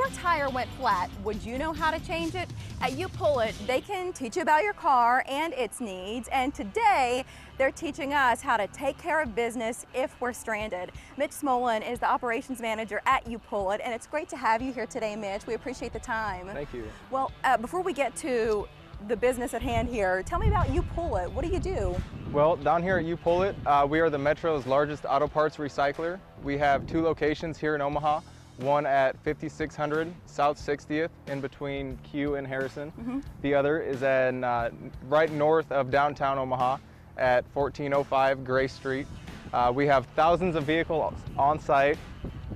your tire went flat, would you know how to change it? At You Pull It, they can teach you about your car and its needs, and today they're teaching us how to take care of business if we're stranded. Mitch Smolin is the operations manager at You Pull It, and it's great to have you here today, Mitch. We appreciate the time. Thank you. Well, before we get to the business at hand here, tell me about You Pull It. What do you do? Well, down here at You Pull It, we are the Metro's largest auto parts recycler. We have 2 locations here in Omaha, one at 5600 South 60th in between Q and Harrison. The other is in right north of downtown Omaha at 1405 Gray Street. We have thousands of vehicles on site.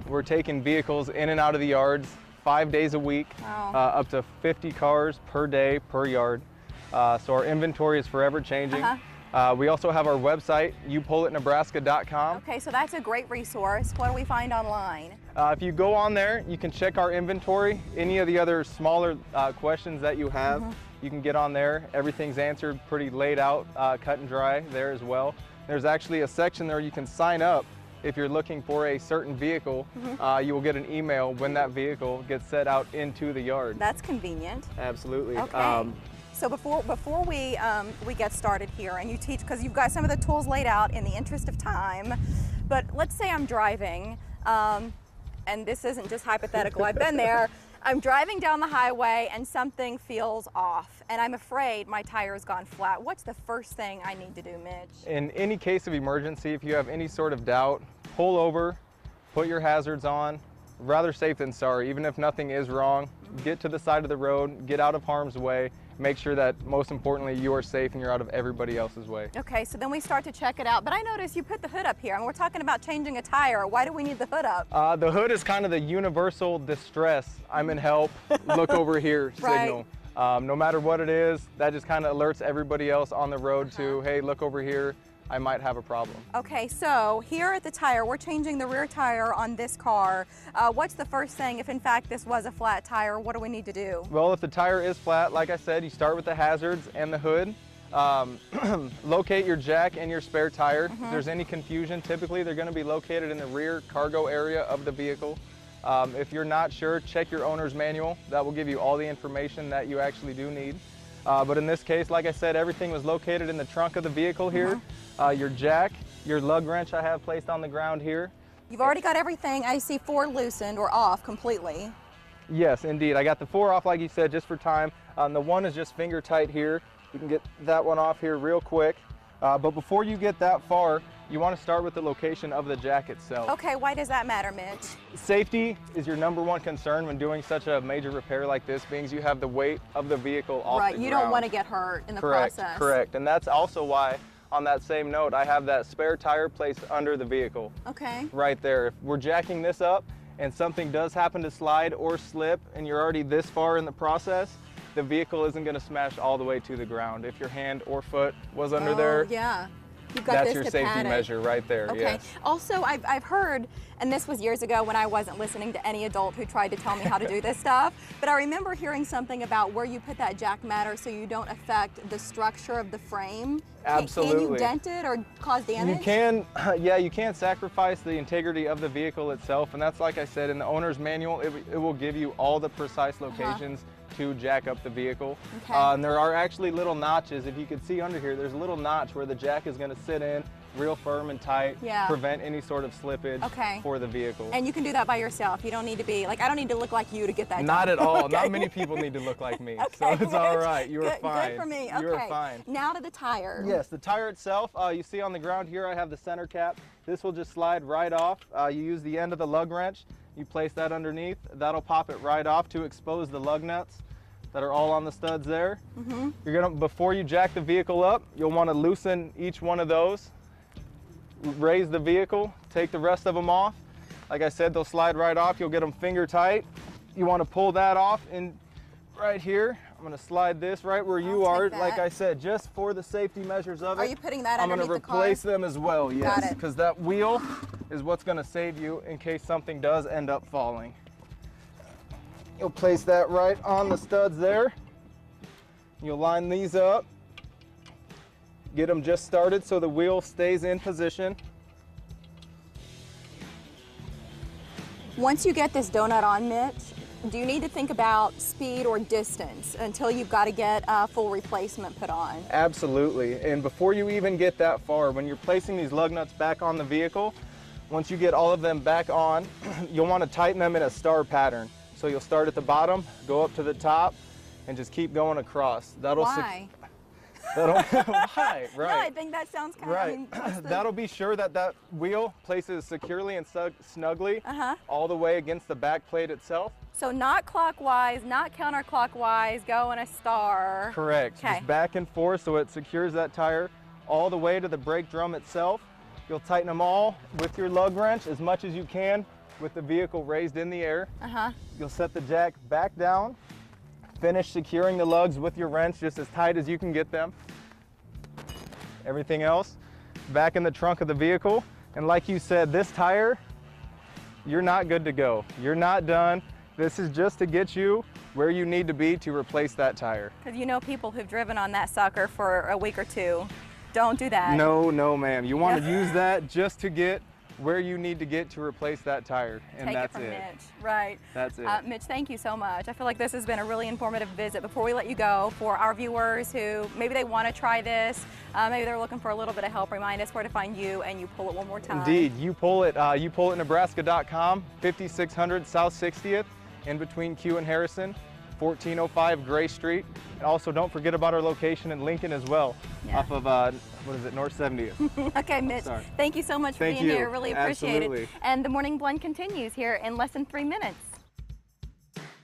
We're taking vehicles in and out of the yards 5 days a week, up to 50 cars per day per yard. So our inventory is forever changing. We also have our website, youpullitnebraska.com. Okay, so that's a great resource. What do we find online? If you go on there, you can check our inventory. Any of the other smaller questions that you have, you can get on there. Everything's answered pretty laid out, cut and dry there as well. There's actually a section there you can sign up. If you're looking for a certain vehicle, you will get an email when that vehicle gets set out into the yard. That's convenient. Absolutely. Okay. So before we get started here, and you teach, because you've got some of the tools laid out in the interest of time, but let's say I'm driving, and this isn't just hypothetical, I've been there. I'm driving down the highway and something feels off, and I'm afraid my tire's gone flat. What's the first thing I need to do, Mitch? In any case of emergency, if you have any sort of doubt, pull over, put your hazards on. Rather safe than sorry. Even if nothing is wrong, get to the side of the road, get out of harm's way, make sure that, most importantly, you are safe and you're out of everybody else's way. Okay, so then we start to check it out, but I notice you put the hood up here, and we're talking about changing a tire. Why do we need the hood up? The hood is kind of the universal distress, I'm in help, look over here signal. No matter what it is, that just kind of alerts everybody else on the road to, hey, look over here, I might have a problem. Okay, so here at the tire, we're changing the rear tire on this car. What's the first thing, if in fact this was a flat tire, what do we need to do? Well, if the tire is flat, like I said, you start with the hazards and the hood. Locate your jack and your spare tire. If there's any confusion, typically they're going to be located in the rear cargo area of the vehicle. If you're not sure, check your owner's manual. That will give you all the information that you actually do need. But in this case, like I said, everything was located in the trunk of the vehicle here. Your jack, your lug wrench I have placed on the ground here. You've already got everything, I see 4 loosened or off completely. Yes, indeed. I got the 4 off, like you said, just for time. The 1 is just finger tight here. You can get that one off here real quick. But before you get that far, you want to start with the location of the jack itself. Okay, why does that matter, Mitch? Safety is your #1 concern when doing such a major repair like this, being you have the weight of the vehicle off the ground. Right, you don't want to get hurt in the process. Correct, and that's also why, on that same note, I have that spare tire placed under the vehicle. Okay. Right there. If we're jacking this up and something does happen to slide or slip and you're already this far in the process, the vehicle isn't going to smash all the way to the ground. If your hand or foot was under there, yeah. You've got that's this your to safety pad it. measure right there. Okay. Yes. Also, I've heard, and this was years ago when I wasn't listening to any adult who tried to tell me how to do this stuff, but I remember hearing something about where you put that jack matters so you don't affect the structure of the frame. Absolutely. Can you dent it or cause damage? You can, yeah, you can't sacrifice the integrity of the vehicle itself, and that's, like I said, in the owner's manual, it will give you all the precise locations to jack up the vehicle. Okay. And there are actually little notches. If you could see under here, there's a little notch where the jack is going to sit in real firm and tight, prevent any sort of slippage for the vehicle. And you can do that by yourself. You don't need to be, like, I don't need to look like you to get that Not done. at all. Not many people need to look like me. So it's all right. You are fine. Good for me. You are fine. Now to the tire. Yes, the tire itself, you see on the ground here, I have the center cap. This will just slide right off. You use the end of the lug wrench. You place that underneath. That'll pop it right off to expose the lug nuts that are all on the studs there. You're gonna, before you jack the vehicle up, you'll want to loosen each one of those. Raise the vehicle, take the rest of them off. Like I said, they'll slide right off. You'll get them finger tight. You want to pull that off in right here. I'm going to slide this right where you are. Like I said, just for the safety measures of it. Are you putting that underneath the car? I'm going to replace them as well, yes. Got it. Because that wheel is what's going to save you in case something does end up falling. You'll place that right on the studs there. You'll line these up. Get them just started so the wheel stays in position. Once you get this donut on, Mitch, do you need to think about speed or distance until you've got to get a full replacement put on? Absolutely. And before you even get that far, when you're placing these lug nuts back on the vehicle, once you get all of them back on, you'll want to tighten them in a star pattern. So you'll start at the bottom, go up to the top, and just keep going across. Why? Why? Right. No, I think that sounds kind of, I Right. mean, what's the- That'll be sure that that wheel places securely and snugly all the way against the back plate itself. So not clockwise, not counterclockwise, go in a star. Correct. Okay. Just back and forth so it secures that tire all the way to the brake drum itself. You'll tighten them all with your lug wrench as much as you can with the vehicle raised in the air. You'll set the jack back down, finish securing the lugs with your wrench just as tight as you can get them. Everything else back in the trunk of the vehicle. And like you said, this tire, you're not good to go. You're not done. This is just to get you where you need to be to replace that tire. Because you know people who've driven on that sucker for a week or two. Don't do that. No, no, ma'am. You want to use that just to get where you need to get to replace that tire, and Take that's it from it. Mitch. Right. That's it. Mitch, thank you so much. I feel like this has been a really informative visit. Before we let you go, for our viewers who maybe they want to try this, maybe they're looking for a little bit of help, remind us where to find you and You Pull It one more time. Indeed. You Pull It, YouPullItNebraska.com, 5600 South 60th, in between Q and Harrison, 1405 Gray Street. And also don't forget about our location in Lincoln as well, off of, what is it, North 70th. Okay, Mitch, Sorry. thank you so much for Thank being you. here. Really appreciate Absolutely. it. And the Morning Blend continues here in less than 3 minutes.